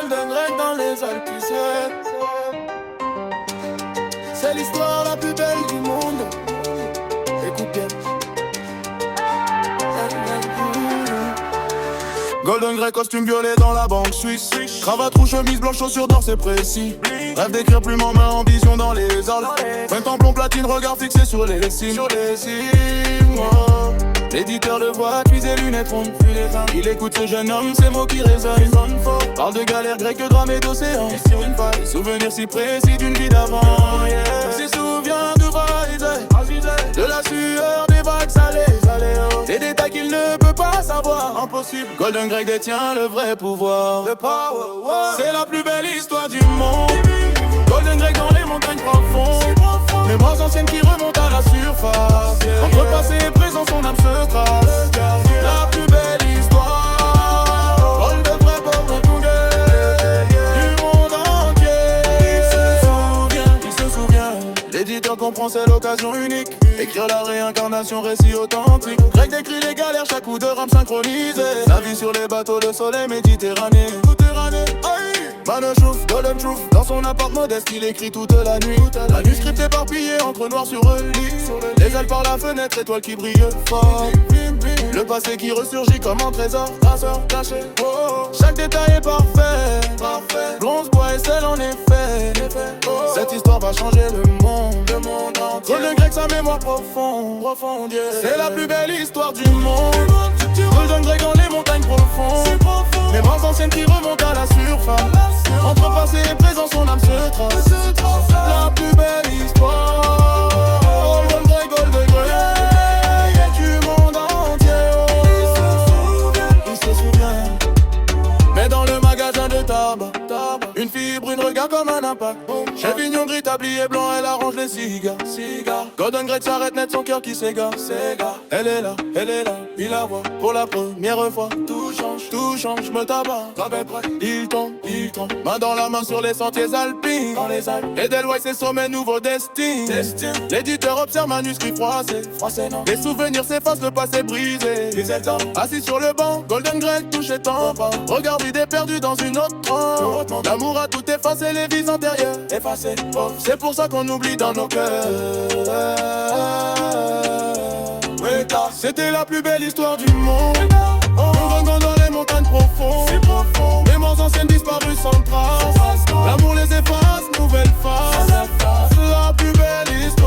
Golden Greg dans les Alpes, tu sais. C'est l'histoire la plus belle du monde. Écoute bien. Golden Grey, costume violet dans la banque suisse. Cravate rouge, chemise blanche, chaussures d'or, c'est précis. Rêve d'écrire plume en main, ambition dans les halles. 20 ans plomb platine, regard fixé sur les cimes. L'éditeur le voit, puis ses lunettes rondes. Il écoute ce jeune homme, ces mots qui résonnent. Parle de galère grecque, de drame et d'océan. Souvenir si précis d'une vie d'avant. Se souvient de de la sueur des vagues salées. Des détails qu'il ne peut pas savoir. Impossible. Golden Greg détient le vrai pouvoir. C'est la plus belle histoire du monde. Golden Greg dans les montagnes profondes. Mémoires anciennes qui remontent à la surface. Entre passé et présent, son âme se trace. La plus belle histoire. Rôle de vrai pauvre du monde entier. Il se souvient. L'éditeur comprend, c'est l'occasion unique. Écrire la réincarnation, récit authentique. Greg décrit les galères, chaque coup de rame synchronisé. La vie sur les bateaux, le soleil méditerranéen. Manochouf, Golden Truth. Dans son appart modeste, il écrit toute la nuit. Manuscrit éparpillé entre noir sur lit. Les ailes par la fenêtre, étoile qui brille fort. Le passé qui ressurgit comme un trésor. Traceur caché. Chaque détail est parfait. Bronze, bois et sel en effet. Cette histoire va changer le monde entier. Golden Greg, sa mémoire profonde. C'est la plus belle histoire du monde. Golden Greg dans les montagnes profondes. Mémoires anciennes qui remontent à la surface. Entre passé et présent, son âme se trace. La plus belle histoire. Golden Greg du monde entier. Il se souvient. Mais dans le magasin de tabac, une fille brune regarde comme un impact. Chevignon gris, tablier blanc, elle arrange les cigares. Golden Greg s'arrête net, son cœur qui s'égare. Elle est là, il la voit pour la première fois. Tout change, me tabac. Il tombe, main dans la main sur les sentiers alpines. Edelweiss, ses sommets, nouveau destin. L'éditeur observe manuscrit froissé. Les souvenirs s'effacent, le passé brisé. Assis sur le banc, Golden Greg touché tant pas. Regard vide et perdu dans une autre trempe. L'amour a tout effacé, les vies antérieures. C'est pour ça qu'on oublie dans nos cœurs. C'était la plus belle histoire du monde. On va dans les montagnes profondes. Mémoires anciennes disparues sans trace. L'amour les efface, nouvelle face. La plus belle histoire.